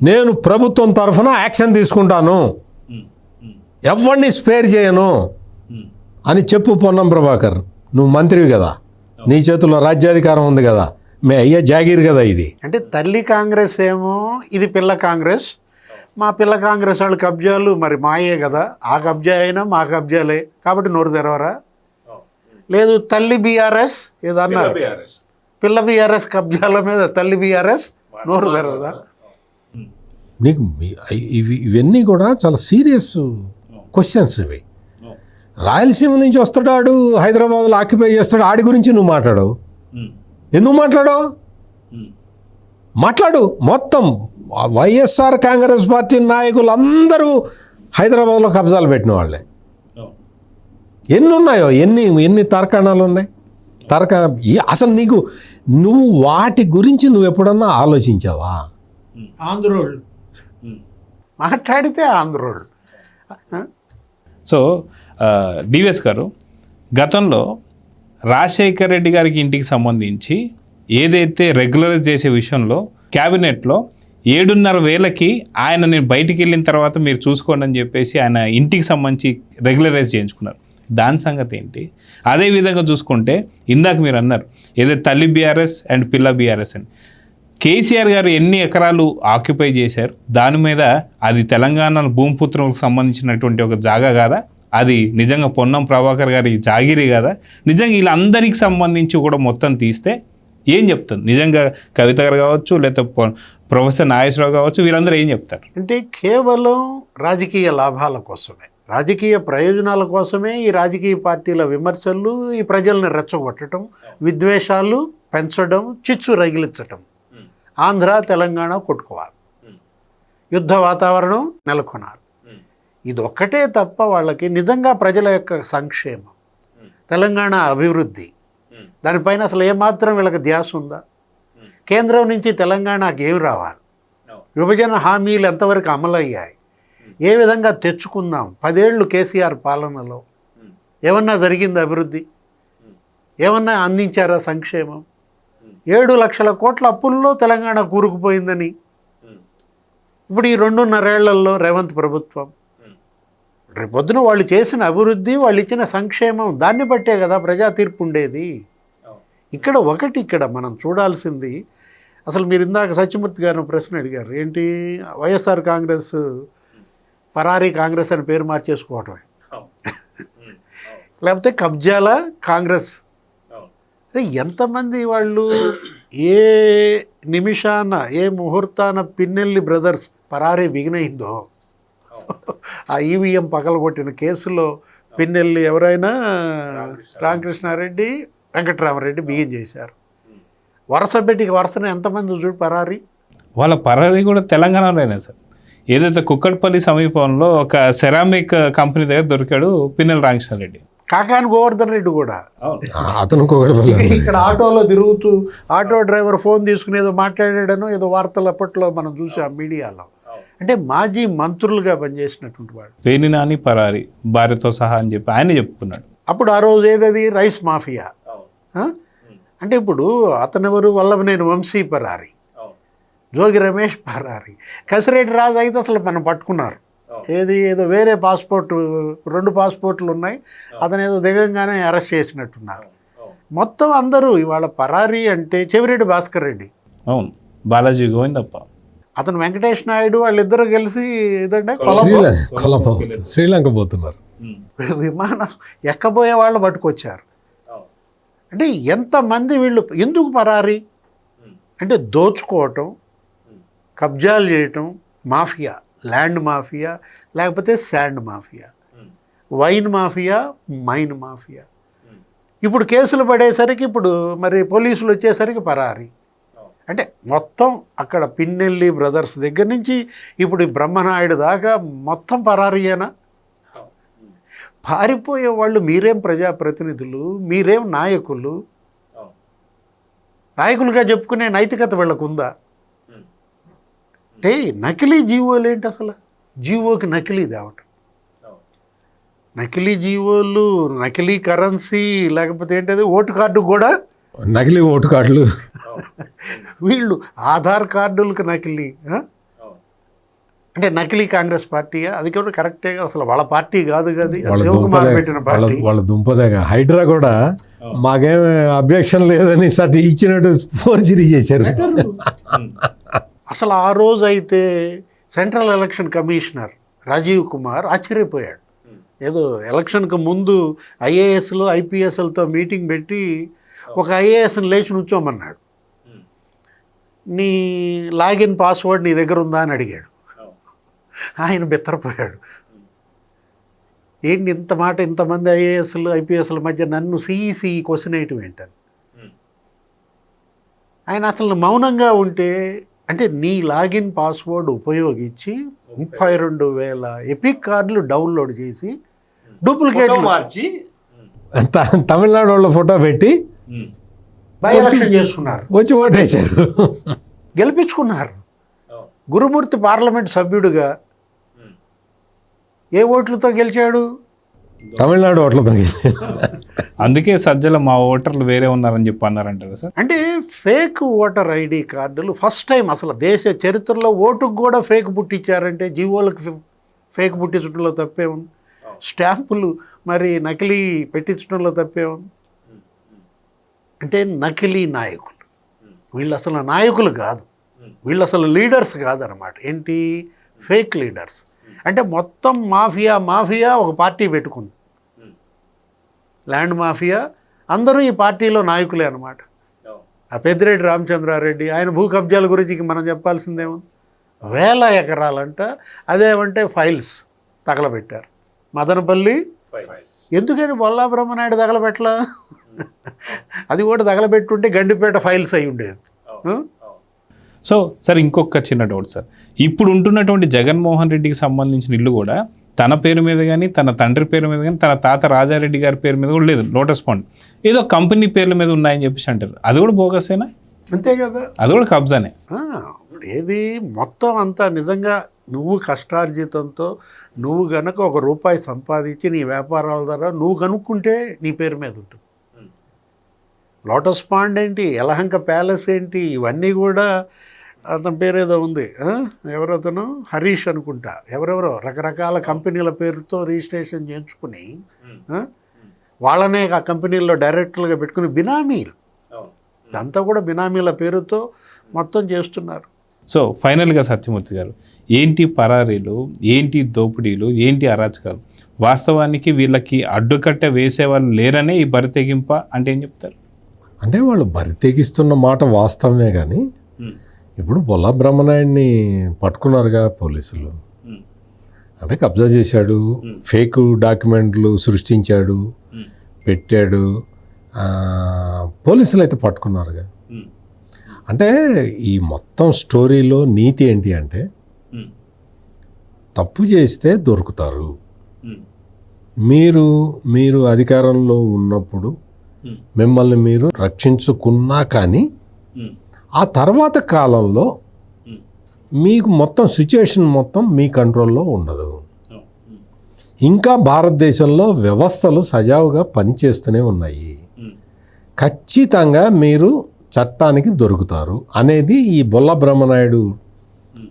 నేను ప్రభుత్వం తరఫున యాక్షన్ తీసుకుంటాను, ఎవరిని స్పేర్ చేయను అని చెప్పు. పొన్నం ప్రభాకర్, నువ్వు మంత్రివి కదా, నీ చేతుల్లో రాజ్యాధికారం ఉంది కదా, మే అయ్యే జాగీర్ కదా ఇది. అంటే తల్లి కాంగ్రెస్ ఏమో ఇది పిల్ల కాంగ్రెస్, మా పిల్ల కాంగ్రెస్ వాళ్ళు కబ్జాలు మరి మాయే కదా, ఆ కబ్జా అయినా మా కబ్జాలే కాబట్టి నోరు తెరవరా? లేదు తల్లి బీఆర్ఎస్ ఏదో అన్నారు, పిల్ల బీఆర్ఎస్ కబ్జాల మీద తల్లి బీఆర్ఎస్ నోరు తెరవదా? నీకు ఇవన్నీ కూడా చాలా సీరియస్ క్వశ్చన్స్ ఇవి. రాయలసీమ నుంచి వస్తాడు, హైదరాబాద్లో ఆక్యుపై చేస్తాడు, ఆడి గురించి నువ్వు మాట్లాడవు. ఎందుకు మాట్లాడు? మొత్తం వైఎస్ఆర్ కాంగ్రెస్ పార్టీ నాయకులందరూ హైదరాబాద్లో కబ్జాలు పెట్టిన వాళ్ళే. ఎన్ని ఉన్నాయో, ఎన్ని తర్కాణాలు ఉన్నాయి. అసలు నువ్వు వాటి గురించి నువ్వు ఎప్పుడన్నా ఆలోచించావా? ఆంధ్రోళ్ళు మాట్లాడితే ఆంధ్రోళ్ళు. సో డివిఎస్ గారు, గతంలో రాజశేఖర్ రెడ్డి గారికి ఇంటికి సంబంధించి ఏదైతే రెగ్యులరైజ్ చేసే విషయంలో క్యాబినెట్లో 7,500,000కి ఆయన నేను బయటికి వెళ్ళిన తర్వాత మీరు చూసుకోండి అని చెప్పేసి ఆయన ఇంటికి సంబంధించి రెగ్యులరైజ్ చేయించుకున్నారు. దాని సంగతి ఏంటి? అదేవిధంగా చూసుకుంటే ఇందాక మీరు అన్నారు ఏదైతే తల్లి బీఆర్ఎస్ అండ్ పిల్ల బీఆర్ఎస్ అని, కేసీఆర్ గారు ఎన్ని ఎకరాలు ఆక్యుపై చేశారు, దాని మీద అది తెలంగాణ భూమిపుత్రులకు సంబంధించినటువంటి ఒక జాగా కాదా, అది నిజంగా పొన్నం ప్రభాకర్ గారి జాగిరి కాదా, నిజంగా వీళ్ళందరికి సంబంధించి కూడా మొత్తం తీస్తే ఏం చెప్తుంది? నిజంగా కవిత గారు కావచ్చు, లేకపోతే ప్రొఫెసర్ నాగేశ్వరరావు కావచ్చు, వీళ్ళందరూ ఏం చెప్తారు? అంటే కేవలం రాజకీయ లాభాల కోసమే, రాజకీయ ప్రయోజనాల కోసమే ఈ రాజకీయ పార్టీల విమర్శలు, ఈ ప్రజల్ని రెచ్చగొట్టడం, విద్వేషాలు పెంచడం, చిచ్చు రగిలించటం, ఆంధ్ర తెలంగాణ కొట్టుకోవాలి, యుద్ధ వాతావరణం నెలకొనాలి. ఇది ఒక్కటే తప్ప వాళ్ళకి నిజంగా ప్రజల యొక్క సంక్షేమం, తెలంగాణ అభివృద్ధి దానిపైన అసలు ఏమాత్రం వీళ్ళకి ధ్యాస ఉందా? కేంద్రం నుంచి తెలంగాణకి ఏమి రావాలి, విభజన హామీలు ఎంతవరకు అమలయ్యాయి, ఏ విధంగా తెచ్చుకుందాం, 10 ఏళ్ళు కేసీఆర్ పాలనలో ఏమన్నా జరిగింది అభివృద్ధి, ఏమన్నా అందించారా సంక్షేమం? 7 లక్షల కోట్ల అప్పుల్లో తెలంగాణ కూరుకుపోయిందని ఇప్పుడు ఈ 2.5 ఏళ్లలో రేవంత్ ప్రభుత్వం, రేపొద్దున వాళ్ళు చేసిన అభివృద్ధి, వాళ్ళు ఇచ్చిన సంక్షేమం, దాన్ని బట్టే కదా ప్రజా తీర్పు ఉండేది. ఇక్కడ మనం చూడాల్సింది, అసలు మీరు ఇందాక సత్యమూర్తి గారిని ప్రశ్న అడిగారు, ఏంటి వైఎస్ఆర్ కాంగ్రెస్ పరారీ కాంగ్రెస్ అని పేరు మార్చేసుకోవటమే, లేకపోతే కబ్జాల కాంగ్రెస్. ఎంతమంది వాళ్ళు ఏ నిమిషాన ఏ ముహూర్తాన పిన్నెల్లి బ్రదర్స్ పరారీ బిగినైందో, ఆ ఈవీఎం పగలగొట్టిన కేసులో పిన్నెల్లి ఎవరైనా రామకృష్ణారెడ్డి, వెంకటరామరెడ్డి బిగిన్ చేశారు. వరుసను ఎంతమంది చూడు పరారీ. వాళ్ళ పరారీ కూడా తెలంగాణలోనే సార్. ఏదైతే కుక్కట్పల్లి సమీపంలో ఒక సెరామిక్ కంపెనీ దగ్గర దొరికాడు పిన్నెల రామకృష్ణారెడ్డి. కాకాని గోవర్ధన్ రెడ్డి కూడా అతను ఇక్కడ ఆటోలో తిరుగుతూ ఆటో డ్రైవర్ ఫోన్ తీసుకుని ఏదో మాట్లాడాడనో ఏదో వార్తలు అప్పట్లో మనం చూసాం మీడియాలో. అంటే మాజీ మంత్రులుగా పనిచేసినటువంటి వాళ్ళు. పేర్ని నాని పరారీ భార్యతో సహా అని చెప్పి ఆయన చెప్పుకున్నాడు. అప్పుడు ఆ రోజు ఏదది రైస్ మాఫియా. అంటే ఇప్పుడు అతనెవరు, వల్లభనేని వంశీ పరారీ, జోగి రమేష్ పరారీ, కసిరెడ్డి రాజు అయితే అసలు మనం పట్టుకున్నారు. ఏదో వేరే పాస్పోర్ట్ 2 పాస్పోర్ట్లు ఉన్నాయి, అతను ఏదో దిగంగానే అరెస్ట్ చేసినట్టున్నారు. మొత్తం అందరూ ఇవాళ పరారీ అంటే చెవిరెడ్డి భాస్కర్ రెడ్డి, అవును, బాలాజీ గోవిందప్ప, అతను వెంకటేష్ నాయుడు, వాళ్ళిద్దరు కలిసి ఏదంటే శ్రీలంక పోతున్నారు. విమానం ఎక్కబోయే వాళ్ళు పట్టుకొచ్చారు. అంటే ఎంతమంది వీళ్ళు ఎందుకు పరారీ అంటే దోచుకోవటం, కబ్జాలు చేయటం, మాఫియా, ల్యాండ్ మాఫియా, లేకపోతే sand mafia, wine mafia, mine mafia. ఇప్పుడు కేసులు పడేసరికి ఇప్పుడు మరి పోలీసులు వచ్చేసరికి పరారీ. అంటే మొత్తం అక్కడ పిన్నెల్లి బ్రదర్స్ దగ్గర నుంచి ఇప్పుడు ఈ బ్రహ్మనాయుడు దాకా మొత్తం పరారీయేనా? పారిపోయే వాళ్ళు మీరేం ప్రజాప్రతినిధులు, మీరేం నాయకులు, నాయకులుగా చెప్పుకునే నైతికత వీళ్ళకుందా? అంటే నకిలీ జీవోలు ఏంటి అసలు? జీవోకి నకిలీ తేవటం, నకిలీ జీవోలు, నకిలీ కరెన్సీ, లేకపోతే ఏంటది ఓటు కార్డు కూడా నకిలీ ఓటు కార్డులు, వీళ్ళు ఆధార్ కార్డులకు నకిలీ. అంటే నకిలీ కాంగ్రెస్ పార్టీయా? అది కూడా కరెక్టే, అసలు వాళ్ళ పార్టీ కాదు కదా, శివకుమార్ పెట్టిన పార్టీ. వాళ్ళ దుంపదేగా. హైడ్రా కూడా మాకేం అబ్జెక్షన్ లేదని ఇచ్చినట్టు ఫోర్జరీ చేశారు. అసలు ఆ రోజు అయితే central election commissioner Rajiv Kumar ఆశ్చర్యపోయాడు. ఏదో ఎలక్షన్కి ముందు ఐఏఎస్లు ఐపీఎస్లతో మీటింగ్ పెట్టి ఒక ఐఏఎస్ని లేచి నుంచోమన్నాడు. నీ లాగిన్ పాస్వర్డ్ నీ దగ్గర ఉందా అని అడిగాడు. ఆయన బెత్తరపోయాడు. ఏంటి ఇంత మాట, ఇంతమంది ఐఏఎస్లు ఐపీఎస్ల మధ్య నన్ను సిఈసి క్వశ్చన్ వేయటం ఏంటని. ఆయన అసలు మౌనంగా ఉంటే, అంటే నీ లాగిన్ పాస్వర్డ్ ఉపయోగించి 32,000 ఎపిక్ కార్డులు డౌన్లోడ్ చేసి డూప్లికేట్ మార్చి తమిళనాడు వాళ్ళ ఫోటో పెట్టి బై ఎలక్షన్ చేసుకున్నారు, వచ్చి ఓటేశారు, గెలిపించుకున్నారు. గురుమూర్తి పార్లమెంట్ సభ్యుడిగా ఏ ఓట్లతో గెలిచాడు? తమిళనాడు ఓట్లతో గెలిచాడు. అందుకే సజ్జల మా ఓటర్లు వేరే ఉన్నారని చెప్పి అన్నారంటారు సార్. అంటే ఫేక్ ఓటర్ ఐడి కార్డులు ఫస్ట్ టైం అసలు దేశ చరిత్రలో ఓటుకు కూడా ఫేక్ పుట్టించారంటే జీవోలకు ఫేక్ పుట్టించడంలో తప్పే ఉంది. స్టాంపులు మరి నకిలీ పెట్టించడంలో తప్పే ఉంది. అంటే నకిలీ నాయకులు వీళ్ళు అసలు నాయకులు కాదు, వీళ్ళు అసలు లీడర్స్ కాదనమాట. ఏంటి? Fake leaders. అంటే మొత్తం మాఫియా ఒక పార్టీ పెట్టుకుంది, ల్యాండ్ మాఫియా, అందరూ ఈ పార్టీలో నాయకులే అనమాట. ఆ పెద్దిరెడ్డి రామచంద్రారెడ్డి ఆయన భూ కబ్జాల గురించి మనం చెప్పాల్సిందేమో. 1000 ఎకరాలంట, అదేమంటే ఫైల్స్ తగలబెట్టారు. మదనపల్లి ఎందుకని బొల్లా బ్రహ్మనాయుడు తగలబెట్టలా? అది కూడా తగలబెట్టుంటే గండిపేట ఫైల్స్ అయి ఉండేది. సో సార్ ఇంకొక చిన్న డౌట్ సార్, ఇప్పుడు ఉంటున్నటువంటి జగన్మోహన్ రెడ్డికి సంబంధించిన ఇల్లు కూడా తన పేరు మీద కానీ, తన తండ్రి పేరు మీద కానీ, తన తాత రాజారెడ్డి గారి పేరు మీద కూడా లేదు. లోటస్ పాండ్ ఏదో కంపెనీ పేర్ల మీద ఉన్నాయని చెప్పేసి అంటారు. అది కూడా బోగసేనా? అంతే కదా, అది కూడా కబ్జానే. ఏది మొత్తం అంతా నిజంగా నువ్వు కష్టార్జితంతో నువ్వు గనక ₹1 సంపాదించి నీ వ్యాపారాల ద్వారా నువ్వు కనుక్కుంటే నీ పేరు మీద ఉంటుంది. లోటస్ పాండ్ ఏంటి, యలహంక ప్యాలెస్ ఏంటి, ఇవన్నీ కూడా అతని పేరు ఏదో ఉంది, ఎవరతను హరీష్ అనుకుంటా, ఎవరెవరో రకరకాల కంపెనీల పేరుతో రిజిస్ట్రేషన్ చేయించుకుని వాళ్ళనే ఆ కంపెనీల్లో డైరెక్టర్లుగా పెట్టుకుని బినామీలు, ఇదంతా కూడా బినామీల పేరుతో మొత్తం చేస్తున్నారు. సో ఫైనల్గా సత్యమూర్తి గారు, ఏంటి పరారీలు, ఏంటి దోపిడీలు, ఏంటి అరాచకాలు? వాస్తవానికి వీళ్ళకి అడ్డుకట్ట వేసేవాళ్ళు లేరనే ఈ బరితెగింప అంటే ఏం చెప్తారు? అంటే వాళ్ళు బరితెగిస్తున్న మాట వాస్తవమే, కానీ ఇప్పుడు బొల్లా బ్రహ్మనాయుడిని పట్టుకున్నారుగా పోలీసులు. అంటే కబ్జా చేశాడు, ఫేక్ డాక్యుమెంట్లు సృష్టించాడు, పెట్టాడు, పోలీసులు అయితే పట్టుకున్నారుగా. అంటే ఈ మొత్తం స్టోరీలో నీతి ఏంటి అంటే, తప్పు చేస్తే దొరుకుతారు. మీరు అధికారంలో ఉన్నప్పుడు మిమ్మల్ని మీరు రక్షించుకున్నా కానీ ఆ తర్వాత కాలంలో మీకు మొత్తం సిచ్యుయేషన్ మొత్తం మీ కంట్రోల్లో ఉండదు. ఇంకా భారతదేశంలో వ్యవస్థలు సజావుగా పనిచేస్తూనే ఉన్నాయి. ఖచ్చితంగా మీరు చట్టానికి దొరుకుతారు అనేది ఈ బొల్లా బ్రహ్మనాయుడు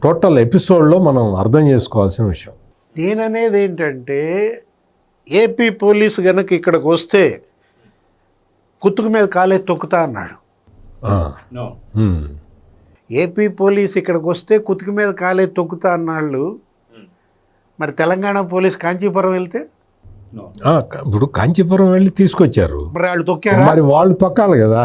టోటల్ ఎపిసోడ్లో మనం అర్థం చేసుకోవాల్సిన విషయం. నేననేది ఏంటంటే ఏపీ పోలీసు గనక ఇక్కడికి వస్తే కుతుకు మీద కాలే తొక్కుతా అన్నాడు. ఏపీ పోలీస్ ఇక్కడికి వస్తే కుతుకు మీద కాలే తొక్కుతా అన్నాళ్ళు. మరి తెలంగాణ పోలీస్ కాంచీపురం వెళ్తే ఇప్పుడు కాంచీపురం వెళ్ళి తీసుకొచ్చారు, మరి వాళ్ళు తొక్కారు. మరి వాళ్ళు తొక్కాలి కదా.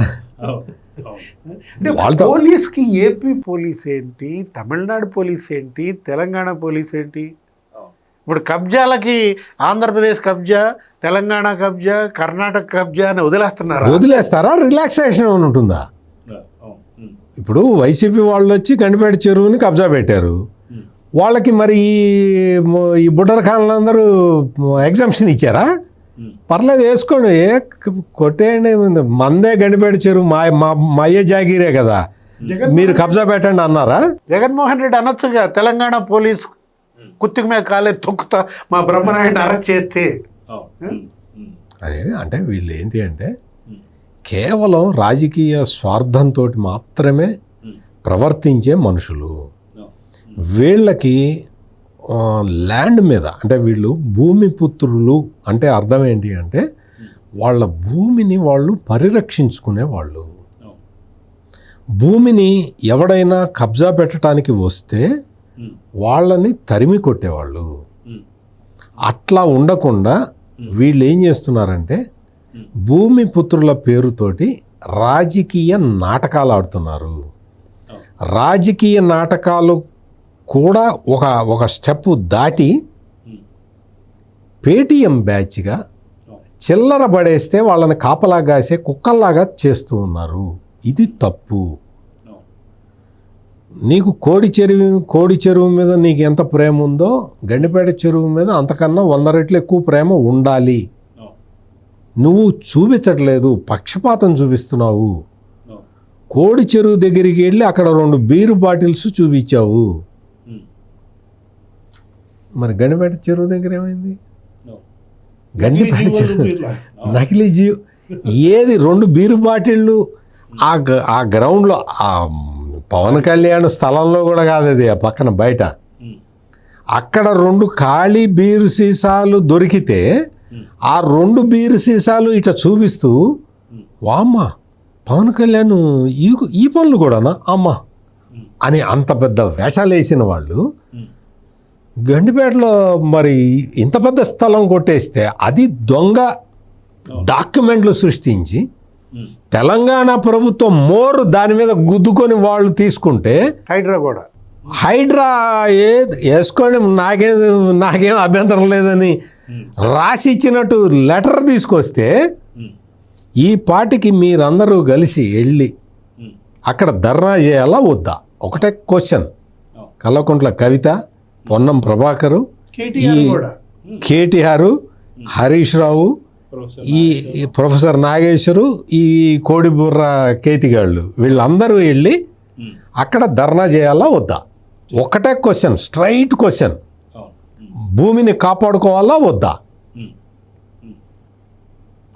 పోలీస్కి ఏపీ పోలీస్ ఏంటి, తమిళనాడు పోలీస్ ఏంటి, తెలంగాణ పోలీస్ ఏంటి? ఇప్పుడు కబ్జాలకి ఆంధ్రప్రదేశ్ కబ్జా, తెలంగాణ కబ్జా, కర్ణాటక కబ్జా అని వదిలేస్తారా? రిలాక్సేషన్ ఉంటుందా? ఇప్పుడు వైసీపీ వాళ్ళు వచ్చి గండిపేట చెరువుని కబ్జా పెట్టారు, వాళ్ళకి మరి ఈ బుడ్డర ఖాన్లందరూ ఎగ్జామ్షన్ ఇచ్చారా? పర్లేదు వేసుకోండి, కొట్టేయండి, మందే గండిపేట చెరువు మా అయ్యే జాగీరే కదా, మీరు కబ్జా పెట్టండి అన్నారా? జగన్మోహన్ రెడ్డి అనొచ్చుగా తెలంగాణ పోలీస్ కుత్తికి మీద కాలే తొక్కుతా మా బ్రహ్మనాయుడిని అరెస్ట్ చేస్తే. అదే అంటే వీళ్ళు ఏంటి అంటే కేవలం రాజకీయ స్వార్థంతో మాత్రమే ప్రవర్తించే మనుషులు. వీళ్ళకి ల్యాండ్ మీద అంటే వీళ్ళు భూమి పుత్రులు అంటే అర్థం ఏంటి అంటే వాళ్ళ భూమిని వాళ్ళు పరిరక్షించుకునే వాళ్ళు. భూమిని ఎవడైనా కబ్జా పెట్టడానికి వస్తే వాళ్ళని తరిమి కొట్టేవాళ్ళు. అట్లా ఉండకుండా వీళ్ళు ఏం చేస్తున్నారంటే భూమి పుత్రుల పేరుతోటి రాజకీయ నాటకాలు ఆడుతున్నారు. రాజకీయ నాటకాలు కూడా ఒక స్టెప్ దాటి పేటీఎం బ్యాచ్గా చిల్లర పడేస్తే వాళ్ళని కాపలా కాసే కుక్కల్లాగా చేస్తూ ఉన్నారు. ఇది తప్పు. నీకు కోడి చెరువు మీద నీకు ఎంత ప్రేమ ఉందో గండిపేట చెరువు మీద అంతకన్నా 100 రెట్లు ఎక్కువ ప్రేమ ఉండాలి. నువ్వు చూపించట్లేదు, పక్షపాతం చూపిస్తున్నావు. కోడి చెరువు దగ్గరికి వెళ్ళి అక్కడ 2 బీరు బాటిల్స్ చూపించావు, మరి గండిపేట చెరువు దగ్గర ఏమైంది? గండిపేట చెరువు నకిలీ జీవ్ ఏది? 2 బీరు బాటిళ్ళు ఆ గ్రౌండ్లో, ఆ పవన్ కళ్యాణ్ స్థలంలో కూడా కాదు అది, ఆ పక్కన బయట అక్కడ 2 ఖాళీ బీరు సీసాలు దొరికితే ఆ 2 బీరు సీసాలు ఇట్లా చూపిస్తూ వామ్మ పవన్ కళ్యాణ్ ఈ పనులు కూడానా అమ్మ అని అంత పెద్ద వేషాలు వేసిన వాళ్ళు గండిపేటలో మరి ఇంత పెద్ద స్థలం కొట్టేస్తే అది దొంగ డాక్యుమెంట్లు సృష్టించి తెలంగాణ ప్రభుత్వం దాని మీద గుద్దుకొని వాళ్ళు తీసుకుంటే హైడ్రా వేసుకొని నాకేం అభ్యంతరం లేదని రాసి ఇచ్చినట్టు లెటర్ తీసుకొస్తే ఈ పార్టీకి మీరందరూ కలిసి వెళ్ళి అక్కడ ధర్నా చేయాలా వద్దా? ఒకటే క్వశ్చన్. కల్వకుంట్ల కవిత, పొన్నం ప్రభాకరు, కేటీఆర్, హరీష్ రావు, ఈ ప్రొఫెసర్ నాగేశ్వరు, ఈ కోడిబుర్ర కేతిగాళ్ళు వీళ్ళందరూ వెళ్ళి అక్కడ ధర్నా చేయాలా వద్దా? ఒకటే క్వశ్చన్, స్ట్రైట్ క్వశ్చన్. భూమిని కాపాడుకోవాలా వద్దా?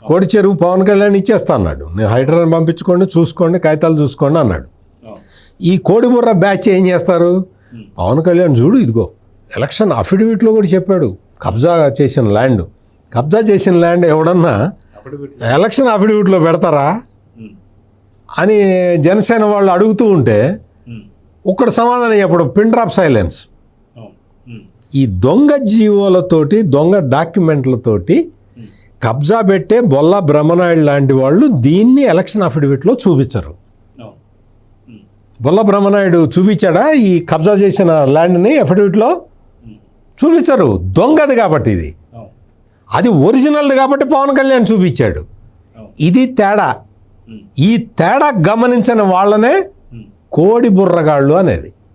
కోడి చెరువు పవన్ కళ్యాణ్ ఇచ్చేస్తా అన్నాడు, నేను హైడ్రాని పంపించుకోండి, చూసుకోండి, కాగితాలు చూసుకోండి అన్నాడు. ఈ కోడిబుర్ర బ్యాచ్ ఏం చేస్తారు? పవన్ కళ్యాణ్ చూడు ఇదిగో ఎలక్షన్ అఫిడవిట్లో కూడా చెప్పాడు, కబ్జా చేసిన ల్యాండ్ ఎవడన్నా ఎలక్షన్ అఫిడవిట్లో పెడతారా అని జనసేన వాళ్ళు అడుగుతూ ఉంటే ఒక్కడు సమాధానం చెప్పడు, పిన్ డ్రాప్ సైలెన్స్. ఈ దొంగ జీవోలతోటి, దొంగ డాక్యుమెంట్లతోటి కబ్జా పెట్టే బొల్ల బ్రహ్మనాయుడు లాంటి వాళ్ళు దీన్ని ఎలక్షన్ అఫిడవిట్లో చూపించరు. బొల్ల బ్రహ్మనాయుడు చూపించాడా ఈ కబ్జా చేసిన ల్యాండ్ని? అఫిడవిట్లో చూపించరు, దొంగది కాబట్టి. ఇది అది ఒరిజినల్ది కాబట్టి పవన్ కళ్యాణ్ చూపించాడు. ఇది తేడా. ఈ తేడా గమనించిన వాళ్ళనే కోడి బుర్రగాళ్ళు అనేది.